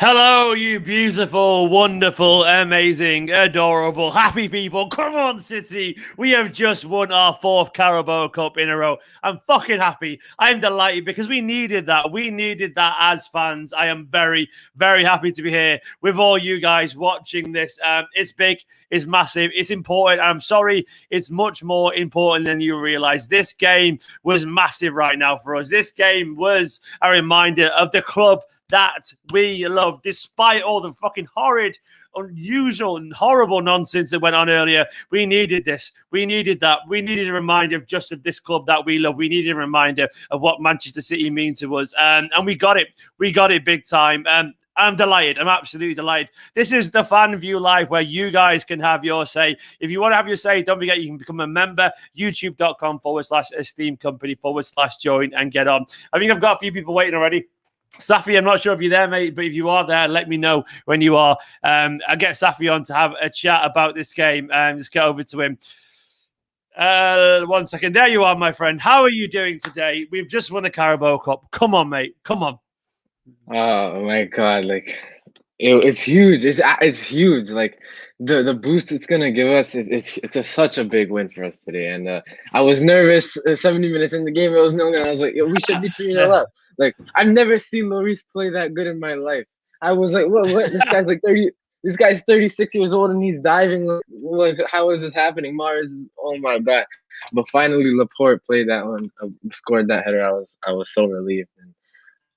Hello, you beautiful, wonderful, amazing, adorable, happy people. Come on, City. We have just won our fourth Carabao Cup in a row. I'm fucking happy. I'm delighted because we needed that. We needed that as fans. I am very, very happy to be here with all you guys watching this. It's big, it's massive, it's important. I'm sorry, it's much more important than you realize. This game was massive right now for us. This game was a reminder of the club that we love, despite all the fucking horrid, unusual, and horrible nonsense that went on earlier. We needed this. We needed that. We needed a reminder of just of this club that we love. We needed a reminder of what Manchester City mean to us. And we got it. We got it big time. I'm delighted. I'm absolutely delighted. This is the Fan View Live where you guys can have your say. If you want to have your say, don't forget you can become a member, youtube.com/esteemed company/join and get on. I think I've got a few people waiting already. Safi, I'm not sure if you're there, mate, but if you are there, let me know when you are. I'll get Safi on to have a chat about this game. Just get over to him. 1 second. There you are, my friend. How are you doing today? We've just won the Carabao Cup. Come on, mate. Come on. Oh my God! It's huge. It's huge. Like the boost it's gonna give us is such a big win for us today. And I was nervous. 70 minutes in the game, it was no. I was like, yo, we should be 3-0 up. Like I've never seen Lloris play that good in my life. I was like, what? This guy's like 30. This guy's 36 years old and he's diving. Like how is this happening? Mahrez is, oh my God! But finally, Laporte played that one, scored that header. I was so relieved. And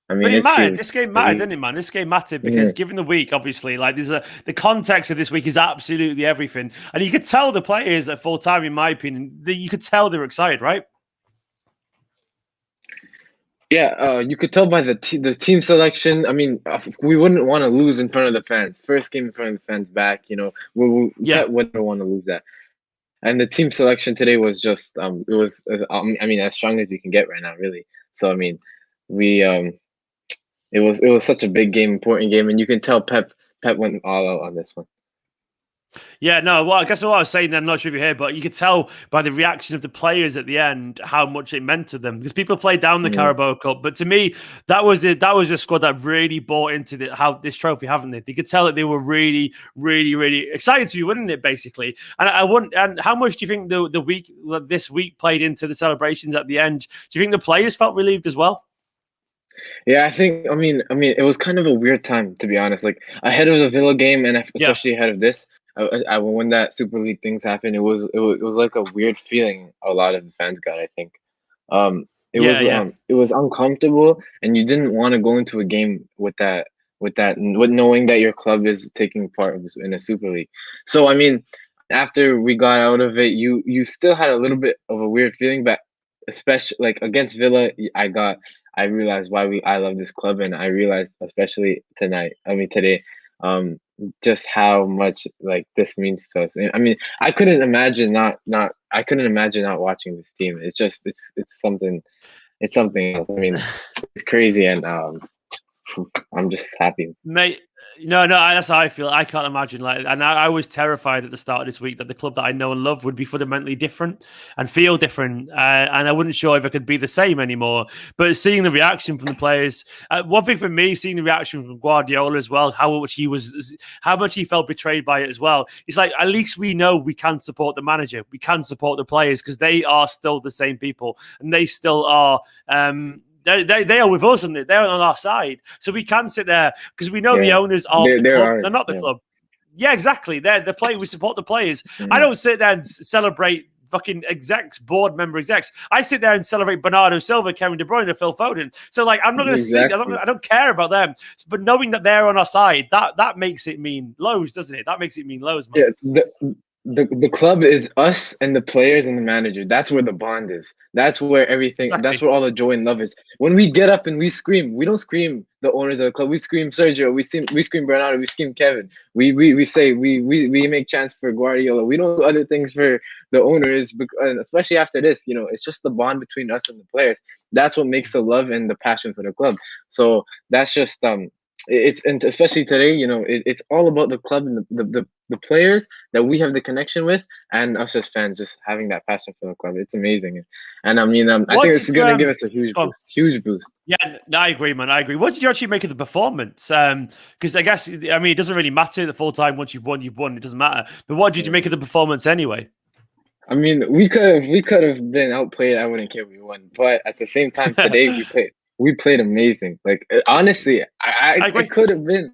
I mean, But it it's mattered. huge. This game mattered, didn't it, man? This game mattered because given the week, obviously, like the context of this week is absolutely everything. And you could tell the players at full time, in my opinion, you could tell they were excited, right? Yeah, you could tell by the team selection. I mean, we wouldn't want to lose in front of the fans. First game in front of the fans back, Yeah. Pep wouldn't want to lose that. And the team selection today was just it was I mean as strong as you can get right now, really. So I mean, we it was such a big game, important game, and you can tell Pep went all out on this one. Yeah, no, well, I guess what I was saying then, I'm not sure if you're here, but you could tell by the reaction of the players at the end how much it meant to them because people played down the Carabao Cup. But to me, that was it. That was a squad that really bought into how this trophy, haven't they? You could tell that they were really, really, really excited to be winning it, basically. And I wouldn't. And how much do you think this week played into the celebrations at the end? Do you think the players felt relieved as well? Yeah, I mean, it was kind of a weird time to be honest. Like ahead of the Villa game, and Yeah, especially ahead of this, when that Super League things happened, it was like a weird feeling. A lot of the fans got, I think. yeah. It was uncomfortable, and you didn't want to go into a game with knowing that your club is taking part of this in a Super League. So I mean, after we got out of it, you still had a little bit of a weird feeling, but especially like against Villa, I realized why I love this club, and I realized especially today, um, just how much like this means to us. I mean, I couldn't imagine not watching this team. It's something else. I mean, it's crazy, and I'm just happy. Mate, no, that's how I feel. I can't imagine and I was terrified at the start of this week that the club that I know and love would be fundamentally different and feel different, and I wasn't sure if it could be the same anymore. But seeing the reaction from the players, one thing for me, seeing the reaction from Guardiola as well, how much he felt betrayed by it as well. It's like at least we know we can support the manager, we can support the players because they are still the same people and they still are. They are with us and they're on our side. So we can sit there because we know the Yeah, owners are the there club. are They're not the yeah. club. Yeah, exactly. They're the player. We support the players. I Mhm. don't sit there and celebrate fucking execs, board member execs. I sit there and celebrate Bernardo Silva, Kevin De Bruyne, and Phil Foden. So like, I'm not going to sit. Exactly. I don't care about them. But knowing that they're on our side, that makes it mean loads, doesn't it? That makes it mean loads, man. Yeah, the club is us and the players and the manager. That's where the bond is. That's where everything. That's Exactly. where all the joy and love is. When we get up and we scream, we don't scream the owners of the club. We scream Sergio. We scream Bernardo. We scream Kevin. We say we make chants for Guardiola. We don't do other things for the owners, and especially after this. It's just the bond between us and the players. That's what makes the love and the passion for the club. So that's just and especially today, it's all about the club and the players that we have the connection with, and us as fans just having that passion for the club. It's amazing, and I mean, I What think did it's you gonna give us a huge go on. boost, huge boost. Yeah, no, I agree, man. I agree. What did you actually make of the performance? Because I guess I mean it doesn't really matter the full time. Once you've won, you've won. It doesn't matter. But what did you make of the performance anyway? I mean, we could have been outplayed. I wouldn't care if we won, but at the same time, today we played amazing. Like honestly, I it agree. could have been.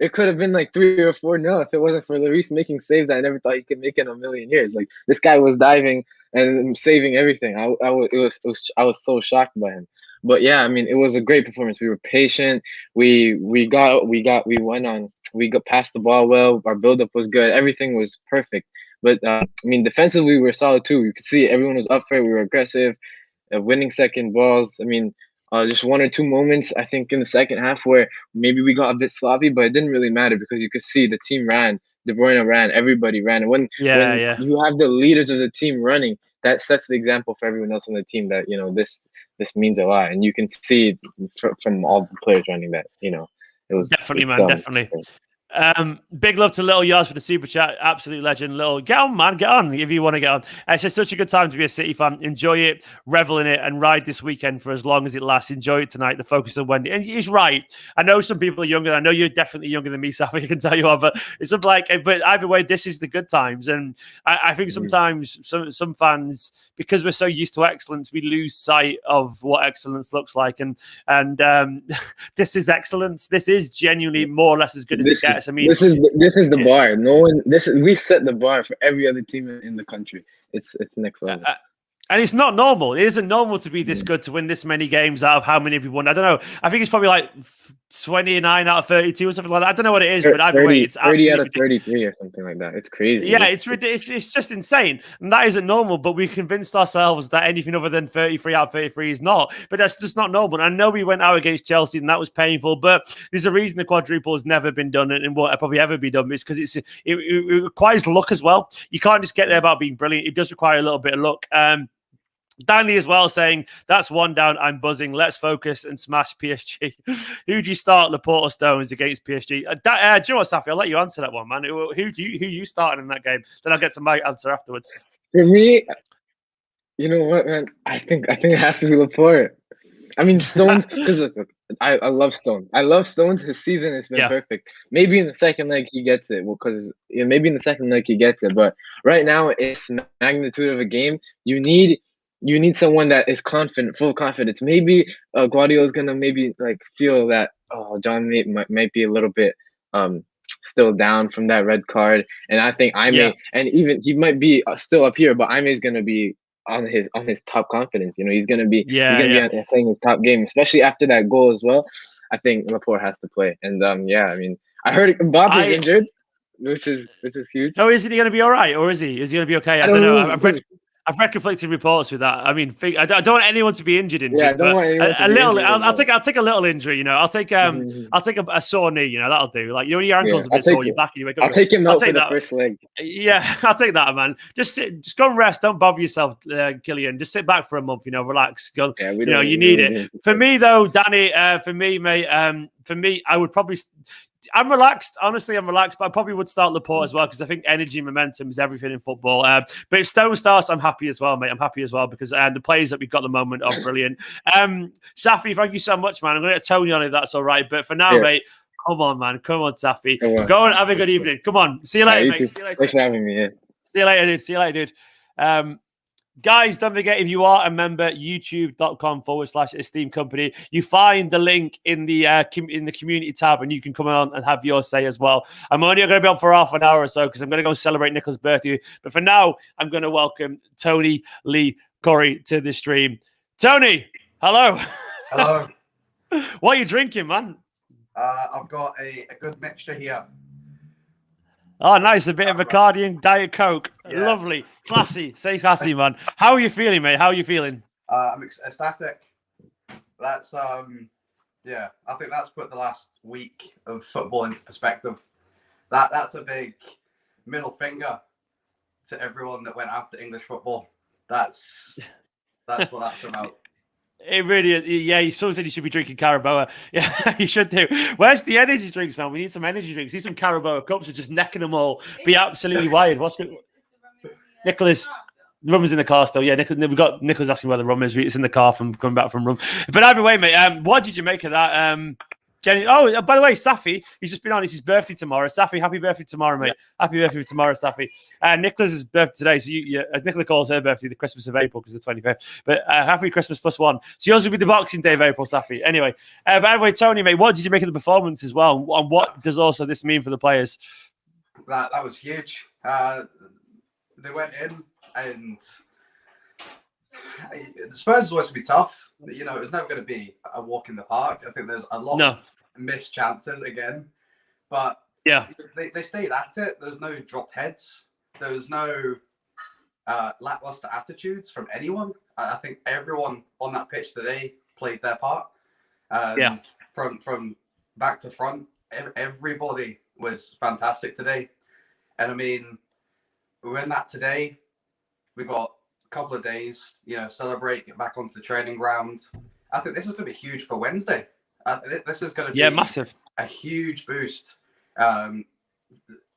It could have been like 3 or 4-0 if it wasn't for Lloris making saves I never thought he could make in a million years. Like this guy was diving and saving everything. I was so shocked by him. But yeah, I mean, it was a great performance. We were patient. We got past the ball well. Our build up was good. Everything was perfect. But I mean, defensively we were solid too. You could see everyone was up for it. We were aggressive, winning second balls. I mean, just 1 or 2 moments I think in the second half where maybe we got a bit sloppy, but it didn't really matter because you could see the team ran. De Bruyne ran, everybody ran. And Yeah, when yeah. you have the leaders of the team running, that sets the example for everyone else on the team that this means a lot, and you can see from all the players running that Definitely, it's man. Definitely. Big love to Little Yaz for the super chat. Absolute legend. Little, get on, man. Get on if you want to get on. It's just such a good time to be a City fan. Enjoy it, revel in it, and ride this weekend for as long as it lasts. Enjoy it tonight. The focus on Wendy. And he's right. I know some people are younger. I know you're definitely younger than me, Safi. I can tell you are. But it's something like, but either way, this is the good times. And I think sometimes some fans, because we're so used to excellence, we lose sight of what excellence looks like. And this is excellence. This is genuinely more or less as good as it gets. I mean, this is the bar. No one. We set the bar for every other team in the country. It's next level. And it's not normal. It isn't normal to be this good, to win this many games out of how many have you won. I don't know. I think it's probably like 29 out of 32 or something like that. I don't know what it is, but either way, it's 30 out absolutely of 33 or something like that. It's crazy. Yeah, it's just insane. And that isn't normal, but we convinced ourselves that anything other than 33 out of 33 is not. But that's just not normal. And I know we went out against Chelsea and that was painful, but there's a reason the quadruple has never been done and won't probably ever be done. It's because it requires luck as well. You can't just get there about being brilliant. It does require a little bit of luck. Danley as well saying, that's one down. I'm buzzing. Let's focus and smash PSG. Who do you start, Laporte or Stones against PSG? Do you know what, Safi? I'll let you answer that one, man. Who you starting in that game? Then I'll get to my answer afterwards. For me, you know what, man? I think it has to be Laporte. I mean, Stones, because I love Stones. I love Stones. His season has been perfect. Maybe in the second leg he gets it. Well, because maybe in the second leg he gets it. But right now, it's magnitude of a game. You need someone that is confident, full confidence. Maybe Guardiola's gonna maybe like feel that John might be a little bit still down from that red card, and I think Aime and even he might be still up here, but Aime's gonna be on his top confidence. He's gonna be playing his top game, especially after that goal as well. I think Laporte has to play, and I mean, I heard Mbappe's injured, which is huge. No, is he going to be all right, or is he going to be okay? I don't know. I've read conflicting reports with that. I mean, I don't want anyone to be injured. Yeah, I don't want anyone to be injured. I'll take a little injury. I'll take a sore knee. That'll do. Like your ankle's a bit sore, your back, and you wake up. I'll take him out for the first leg. Yeah, I'll take that, man. Just go and rest. Don't bother yourself, Killian. Just sit back for a month. Relax. Go. You need it. For me though, Danny. For me, mate. For me, I would probably. I'm relaxed. Honestly, I'm relaxed, but I probably would start Laporte as well because I think energy and momentum is everything in football. But if Stone starts, I'm happy as well, mate. I'm happy as well because the players that we've got at the moment are brilliant. Safi, thank you so much, man. I'm going to get Tony on if that's all right. But for now, mate, come on, man. Come on, Safi. Go and have a good evening. Come on. See you later, mate. See you later. Thanks for having me. Yeah. See you later, dude. Guys, don't forget, if you are a member, youtube.com/Esteemed Kompany, you find the link in the community tab and you can come on and have your say as well. I'm only going to be on for half an hour or so because I'm going to go celebrate Nicola's birthday. But for now, I'm going to welcome Tony Lee Curry to the stream. Tony, hello. Hello. What are you drinking, man? I've got a good mixture here. Oh, nice. A bit of Bacardi and Diet Coke. Yes. Lovely. Classy. Say classy, man. How are you feeling, mate? How are you feeling? I'm ecstatic. That's, I think that's put the last week of football into perspective. That's a big middle finger to everyone that went after English football. That's what that's about. It really, yeah. Someone said you should be drinking Carabao. Yeah, you should do. Where's the energy drinks, man? We need some energy drinks. Need some Carabao cups. We're just necking them all. Be absolutely wired. What's good? Nicholas? The rum is in the car still. Yeah, we've got Nicholas asking where the rum is. It's in the car from coming back from rum. But either way, mate. What did you make of that? Jenny. Oh, by the way, Safi, he's just been on. It's his birthday tomorrow. Safi, happy birthday tomorrow, mate. Yeah. Happy birthday tomorrow, Safi. Nicholas's birthday today. So Nicola calls her birthday the Christmas of April because it's the 25th. But happy Christmas +1. So yours will be the Boxing Day of April, Safi. Anyway, but anyway, Tony, mate, what did you make of the performance as well? And what does also this mean for the players? That was huge. They went in and the Spurs is always going to be tough. You know, it's never going to be a walk in the park. I think there's a lot of missed chances again. But yeah, they stayed at it. There's no dropped heads. There was no lackluster attitudes from anyone. I think everyone on that pitch today played their part. From back to front, everybody was fantastic today. And I mean, we win that today. We got couple of days, you know, celebrate, get back onto the training ground. I think this is going to be huge for Wednesday. This is going to be massive, a huge boost going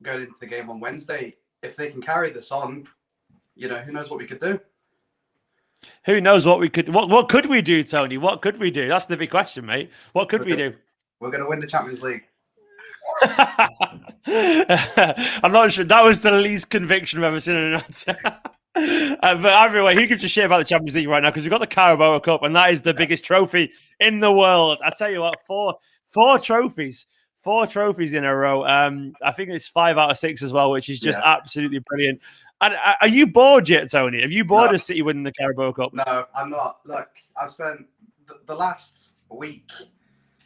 into the game on Wednesday. If they can carry this on, you know, who knows what we could do? Who knows what we could? What could we do, Tony? What could we do? That's the big question, mate. What could we do? We're going to win the Champions League. I'm not sure. That was the least conviction I've ever seen in an answer. But either way, who gives a shit about the Champions League right now? Because we've got the Carabao Cup, and that is the biggest trophy in the world. I tell you what, four trophies in a row. I think it's 5 out of 6 as well, which is just absolutely brilliant. And are you bored yet, Tony? Have you bored of City winning the Carabao Cup? No, I'm not. Look, I've spent the last week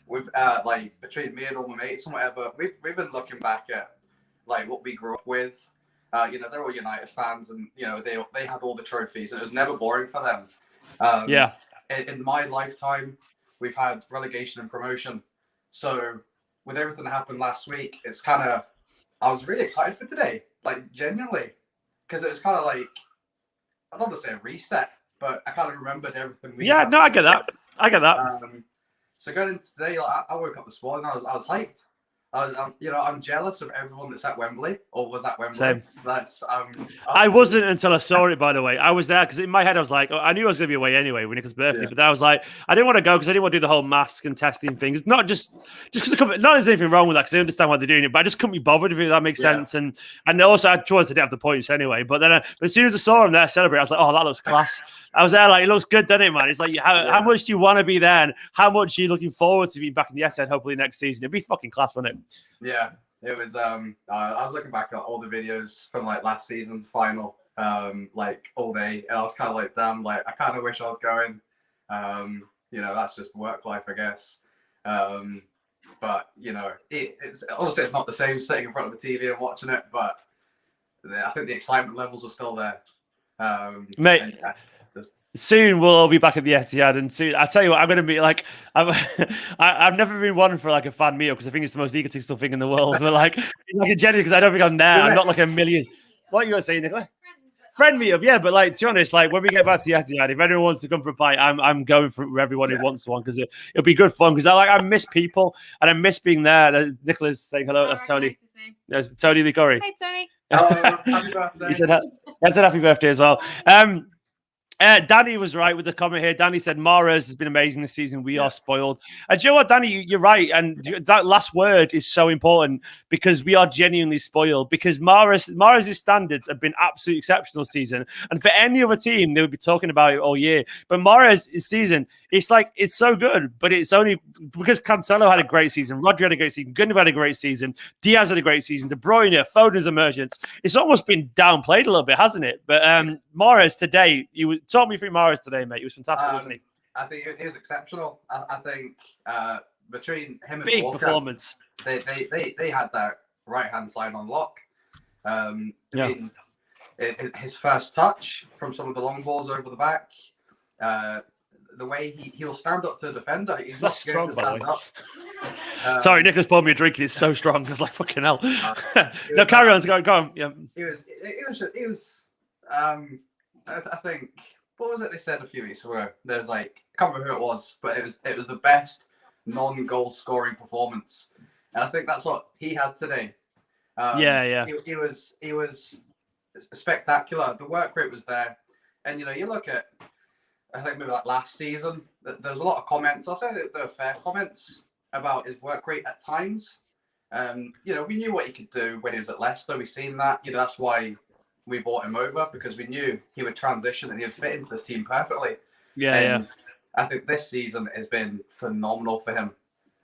with like between me and all my mates and whatever. We've been looking back at like what we grew up with. You know, they're all United fans, and you know they had all the trophies, and it was never boring for them. In my lifetime, we've had relegation and promotion. So with everything that happened last week, it's kind of I was really excited for today, like genuinely, because it was kind of like I don't want to say a reset, but I kind of remembered everything. I get that. So going into today, like, I woke up this morning, I was hyped. I'm jealous of everyone that's at Wembley or was at Wembley. Same. That's I wasn't until I saw it. By the way, I was there because in my head I was like, I knew I was going to be away anyway when Nick's birthday, but then I was like, I didn't want to go because I didn't want to do the whole mask and testing things. Not just because not there's anything wrong with that because I understand why they're doing it, but I just couldn't be bothered if that makes sense. And also I chose to have the points anyway. But then as soon as I saw him there celebrate, I was like, oh, that looks class. I was there like, it looks good, doesn't it, man? It's like how much do you want to be there, and how much are you looking forward to being back in the Etihad hopefully next season? It'd be fucking class, wouldn't it? Yeah, it was. I was looking back at all the videos from like last season's final, like all day, and I was kind of like, damn, like I kind of wish I was going. You know, that's just work life, I guess. But you know, it's honestly it's not the same sitting in front of the TV and watching it, but I think the excitement levels are still there. Mate. Soon we'll all be back at the Etihad, and soon I tell you what, I'm going to be like, I've never been one for like a fan meal because I think it's the most egotistical thing in the world. But like a genuine because I don't think I'm there. I'm not like a million. What are you going to say, Nicola? Friend meetup, yeah. But like to be honest, like when we get back to the Etihad, if anyone wants to come for a pint, I'm going for everyone who wants one because it'll be good fun. Because I miss people and I miss being there. Nicola's saying hello. That's Tony. That's Tony Lee Corey. Hi, Tony. Happy birthday. He said happy birthday as well. Danny was right with the comment here. Danny said Mahrez has been amazing this season. We are spoiled. And do you know what, Danny? You're right. And that last word is so important because we are genuinely spoiled. Because Mahrez's standards have been absolutely exceptional this season. And for any other team, they would be talking about it all year. But Mahrez's season, it's like it's so good. But it's only because Cancelo had a great season, Rodri had a great season, Gundogan had a great season, Diaz had a great season, De Bruyne, Foden's emergence. It's almost been downplayed a little bit, hasn't it? But Mahrez today, talk me through Mahrez today, mate. He was fantastic, wasn't he? I think he was exceptional. I think between him and big Walker, performance. They had that right hand side on lock. His first touch from some of the long balls over the back. The way he'll stand up to a defender. He's That's not strong, to stand by up. Sorry, Nicholas poured me a drink. It's so strong. I was like, fucking hell. No, carry on. Go on. Yeah. I think, what was it they said a few weeks ago? There's like can't remember who it was, but it was the best non-goal scoring performance, and I think that's what he had today. Yeah. He was spectacular. The work rate was there, and you look at, I think maybe like last season, there was a lot of comments. I'll say that there were fair comments about his work rate at times. We knew what he could do when he was at Leicester. We've seen that. That's why we bought him over, because we knew he would transition and he'd fit into this team perfectly. Yeah. I think this season has been phenomenal for him.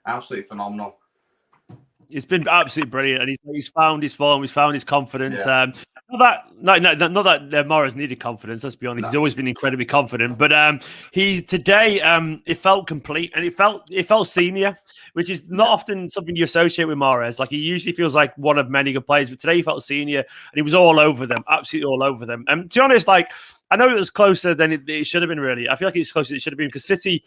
Absolutely phenomenal. It's been absolutely brilliant, and he's found his form, he's found his confidence. Yeah. Not that Mahrez needed confidence. Let's be honest, No. He's always been incredibly confident. But he today, it felt complete, and it felt senior, which is not often something you associate with Mahrez. Like, he usually feels like one of many good players, but today he felt senior, and he was all over them, absolutely all over them. And to be honest, like, I know it was closer than it should have been. Really, I feel like it's closer than it should have been, because City.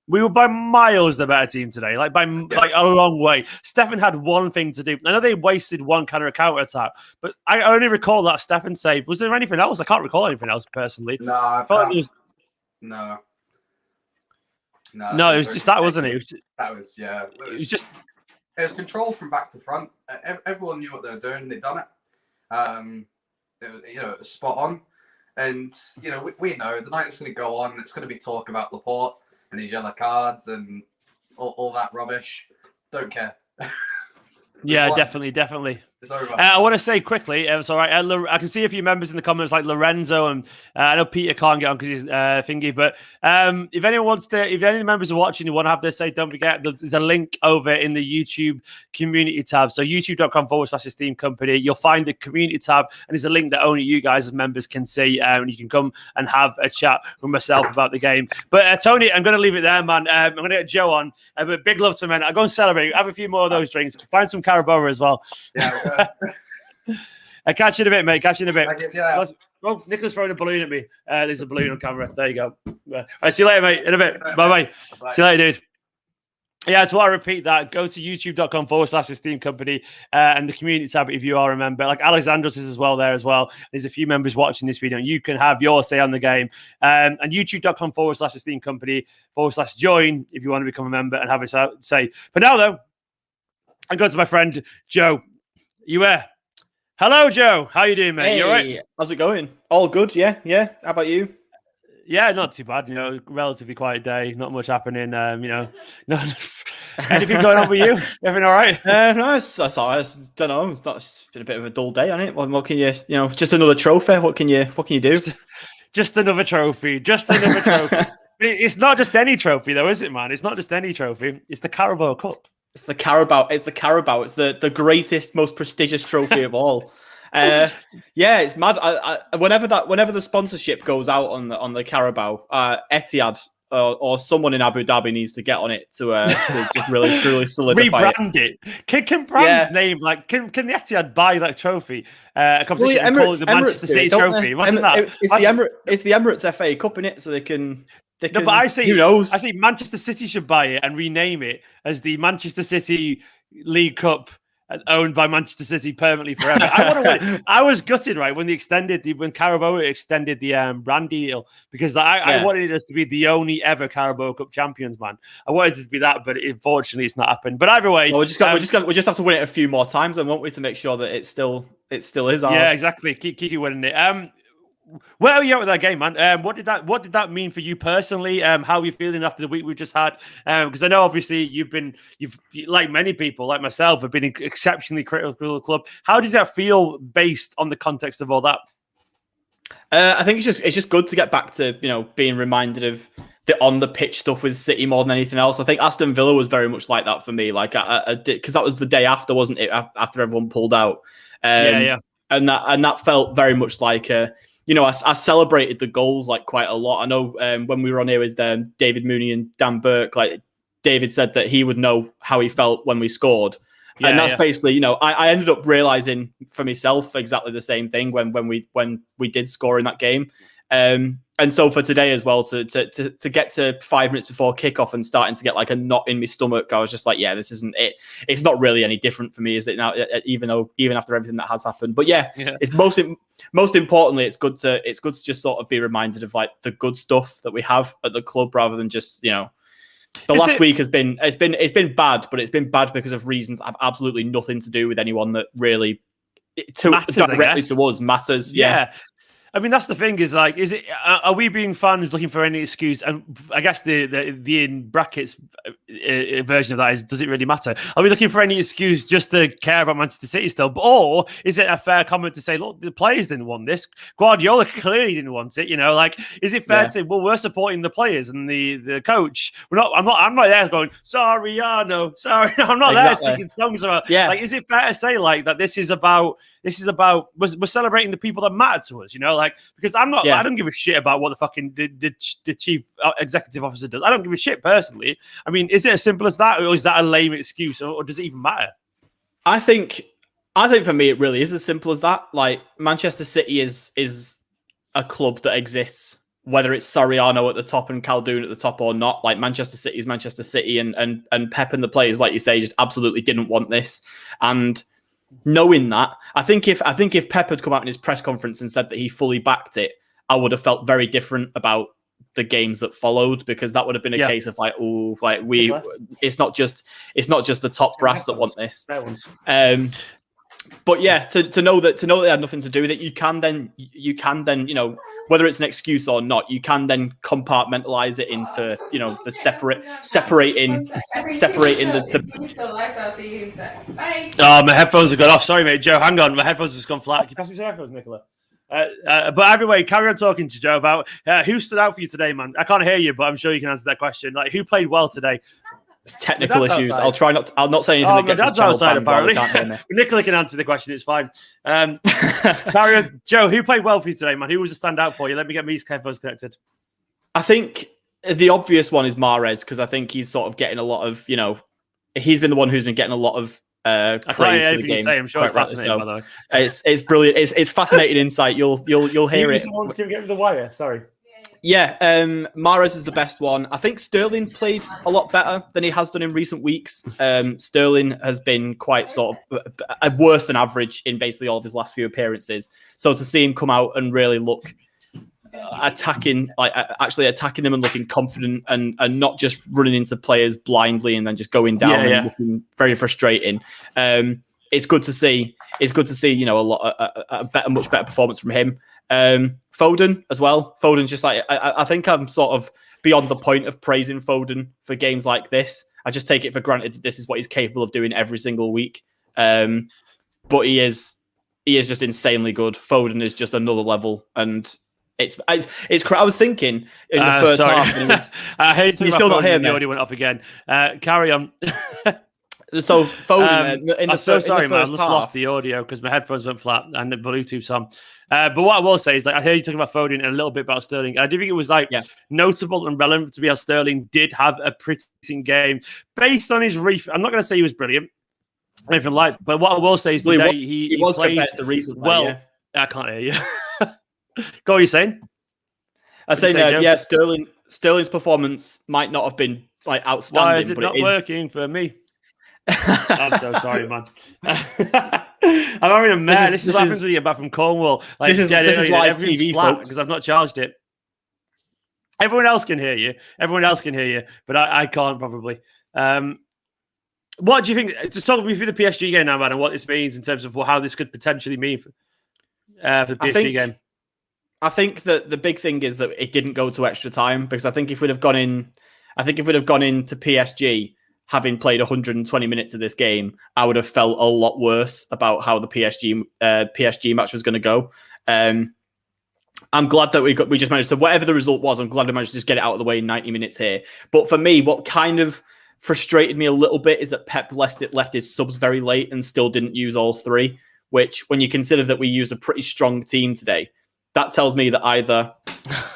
We were by miles the better team today, like a long way. Stefan had one thing to do. I know they wasted one counter attack, but I only recall that Stefan save. Was there anything else? I can't recall anything else personally. No, I felt like it was... No, it was just that, wasn't it? That was, yeah. It was just... It was controlled from back to front. Everyone knew what they were doing. They'd done it. It was spot on. And, we know the night it's going to go on, it's going to be talk about Laporte and his yellow cards and all that rubbish. Don't care. Yeah, definitely. It's over. I want to say quickly, it's all right. I can see a few members in the comments like Lorenzo, and I know Peter can't get on because he's thingy. But if anyone wants to, if any members are watching who want to have this say, don't forget, there's a link over in the YouTube community tab. So youtube.com/Esteemed Kompany. You'll find the community tab, and there's a link that only you guys as members can see. And you can come and have a chat with myself about the game. But Tony, I'm going to leave it there, man. I'm going to get Joe on. But big love to men. I'll go and celebrate. Have a few more of those drinks. Find some Carabao as well. Yeah. I catch you in a bit, mate. Catch you in a bit. Oh, Nicholas throwing a balloon at me. There's a balloon on camera. There you go. All right, see you later, mate. In a bit. Bye-bye. See you later, dude. Yeah, so I repeat that. Go to youtube.com/Esteemed Kompany and the community tab if you are a member. Like Alexandros is as well there as well. There's a few members watching this video. You can have your say on the game. And youtube.com/Esteemed Kompany/join if you want to become a member and have a say. For now, though, I'm going to my friend Joe. You were. Hello, Joe. How you doing, mate? Hey, you all right? How's it going? All good, yeah. How about you? Yeah, not too bad. Relatively quiet day. Not much happening. No. Anything going on with you? Everything all right? No, it's all right. I don't know. It's been a bit of a dull day on it. What can you? Just another trophy. What can you do? Just another trophy. Just another trophy. It's not just any trophy, though, is it, man? It's not just any trophy. It's the Carabao Cup. It's the Carabao. It's the greatest, most prestigious trophy of all. Yeah, it's mad. Whenever the sponsorship goes out on the Carabao, Etihad or someone in Abu Dhabi needs to get on it to just really truly solidify rebrand it. Can brand's name can the Etihad buy that trophy? A competition and call it the Manchester City Trophy. Imagine that. It's the Emirates FA Cup in it, so they can. No, but I say, who knows? I say Manchester City should buy it and rename it as the Manchester City League Cup, owned by Manchester City permanently forever. I was gutted, right, when when Carabao extended the brand deal, because I wanted us to be the only ever Carabao Cup champions, man. I wanted it to be that, but unfortunately, it's not happened. But either way, we just have to win it a few more times, and won't we, to make sure that it still is ours? Yeah, exactly. Keep winning it. Where are you at with that game, man? What did that mean for you personally? How are you feeling after the week we've just had? Because I know obviously you've like many people, like myself, have been exceptionally critical of the club. How does that feel based on the context of all that? I think it's just good to get back to being reminded of the on the pitch stuff with City more than anything else. I think Aston Villa was very much like that for me. Like I did, because that was the day after, wasn't it? After everyone pulled out. And that felt very much like I celebrated the goals like quite a lot. I know when we were on here with David Mooney and Dan Burke, like David said that he would know how he felt when we scored. And that's basically, I ended up realizing for myself exactly the same thing when we did score in that game. And so for today as well, to get to 5 minutes before kickoff and starting to get like a knot in my stomach, I was just like, yeah, this isn't it. It's not really any different for me, is it now? Even after everything that has happened, but yeah. It's most importantly, it's good to just sort of be reminded of like the good stuff that we have at the club, rather than just the last week has been bad, but it's been bad because of reasons that have absolutely nothing to do with anyone that really directly to us matters. Yeah. I mean, that's the thing is like, are we being fans looking for any excuse? And I guess the in brackets version of that is, does it really matter? Are we looking for any excuse just to care about Manchester City still? Or is it a fair comment to say, look, the players didn't want this. Guardiola clearly didn't want it. Like, is it fair to say, well, we're supporting the players and the coach? I'm not there going, sorry, no, sorry. I'm not there singing songs about. Like, is it fair to say like that? This is about we're celebrating the people that matter to us. Because I'm not, I don't give a shit about what the fucking the chief executive officer does. I don't give a shit personally. I mean, is it as simple as that, or is that a lame excuse, or does it even matter? I think for me, it really is as simple as that. Like, Manchester City is a club that exists, whether it's Soriano at the top and Khaldoon at the top or not. Like, Manchester City is Manchester City, and Pep and the players, like you say, just absolutely didn't want this. And knowing that, I think if Pep had come out in his press conference and said that he fully backed it, I would have felt very different about the games that followed, because that would have been a case of like, it's not just the top brass that want this. But yeah, to know that they had nothing to do with it, you can then whether it's an excuse or not, you can then compartmentalize it into the separating the. Oh, my headphones have gone off. Sorry, mate. Joe, hang on. My headphones have just gone flat. Can you pass me some headphones, Nicola? But either way, carry on talking to Joe about who stood out for you today, man. I can't hear you, but I'm sure you can answer that question. Like, who played well today? It's technical issues. Outside. I'll not say anything that gets dad's outside, apparently. Nicola can answer the question. It's fine. Carry on. Joe, who played well for you today, man? Who was a standout for you? Let me get me headphones connected. I think the obvious one is Mahrez, because I think he's sort of getting a lot of, he's been the one who's been getting a lot of praise for the game. I'm sure it's fascinating, by the way. It's brilliant. It's fascinating insight. You'll hear it. Someone's going to get me the wire. Sorry. Yeah, Mahrez is the best one. I think Sterling played a lot better than he has done in recent weeks. Sterling has been quite sort of worse than average in basically all of his last few appearances. So to see him come out and really look attacking them and looking confident and not just running into players blindly and then just going down and looking very frustrating. It's good to see. It's good to see, a much better performance from him. Foden as well. Foden's just like, I think I'm sort of beyond the point of praising Foden for games like this. I just take it for granted that this is what he's capable of doing every single week. But he is just insanely good. Foden is just another level, and it's. I was thinking in the first half. I hate to still not here. The audio went off again. Carry on. So Foden, I'm so sorry, man. I just lost the audio because my headphones went flat and the Bluetooth's on. But what I will say is, like, I heard you talking about Foden and a little bit about Sterling. I do think it was notable and relevant to be how Sterling did have a pretty decent game based on his I'm not going to say he was brilliant, anything like. But what I will say is today he was played compared to recently. Well, yeah. I can't hear you. Go, what are you saying? I say Sterling's performance might not have been like outstanding. Why is it not working for me? I'm so sorry, man. I'm having a mare. This is what happens when you get back from Cornwall. Like, this is live TV, folks. Because I've not charged it. Everyone else can hear you. But I can't probably. What do you think? Just talk me through the PSG game now, man, and what this means in terms of how this could potentially mean for the PSG game. I think that the big thing is that it didn't go to extra time, because I think if we'd have gone into PSG having played 120 minutes of this game, I would have felt a lot worse about how the PSG match was going to go. I'm glad that we just managed to, whatever the result was, I'm glad we managed to just get it out of the way in 90 minutes here. But for me, what kind of frustrated me a little bit is that Pep left his subs very late and still didn't use all three, which, when you consider that we used a pretty strong team today, that tells me that either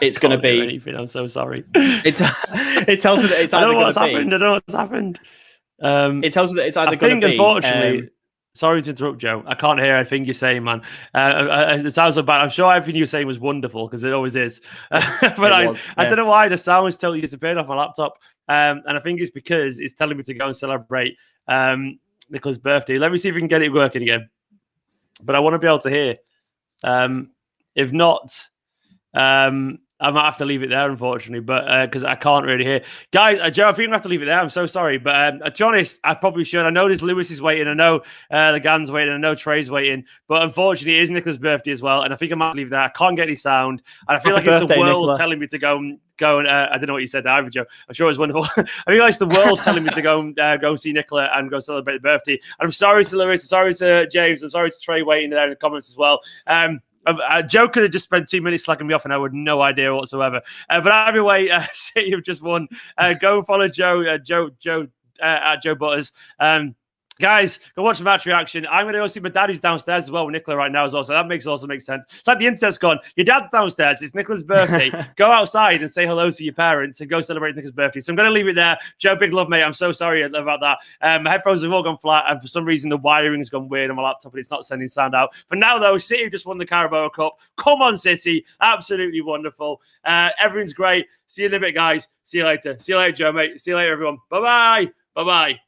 it's going to be anything. I'm so sorry. It tells me that it's either going to be. I don't know what's happened. It tells me that it's either going to be. Unfortunately, Sorry to interrupt, Joe. I can't hear anything you're saying, man. It sounds so bad. I'm sure everything you're saying was wonderful because it always is. But I don't know why the sound has totally disappeared off my laptop. And I think it's because it's telling me to go and celebrate Nicola's birthday. Let me see if we can get it working again. But I want to be able to hear. If not, I might have to leave it there, unfortunately, but because I can't really hear. Guys, Joe, I think I'm going to have to leave it there. I'm so sorry. But to be honest, I probably should. I know there's Lewis is waiting. I know the Gan's waiting. I know Trey's waiting. But unfortunately, it is Nicola's birthday as well. And I think I might leave there. I can't get any sound. And I feel like it's the world telling me to go and I don't know what you said there either, Joe. I'm sure it was wonderful. I feel like it's the world telling me to go see Nicola and go celebrate the birthday. And I'm sorry to Lewis. I'm sorry to James. I'm sorry to Trey waiting there in the comments as well. Joe could have just spent 2 minutes slacking me off and I would have no idea whatsoever. But anyway, City have just won. Go follow Joe, at Joe Butters. Guys, go watch the match reaction. I'm going to go see my dad who's downstairs as well with Nicola right now as well. So that also makes sense. It's like the internet's gone. Your dad's downstairs. It's Nicola's birthday. Go outside and say hello to your parents and go celebrate Nicola's birthday. So I'm going to leave it there. Joe, big love, mate. I'm so sorry about that. My headphones have all gone flat. And for some reason, the wiring has gone weird on my laptop and it's not sending sound out. For now, though, City just won the Carabao Cup. Come on, City. Absolutely wonderful. Everything's great. See you in a bit, guys. See you later. See you later, Joe, mate. See you later, everyone. Bye-bye. Bye-bye.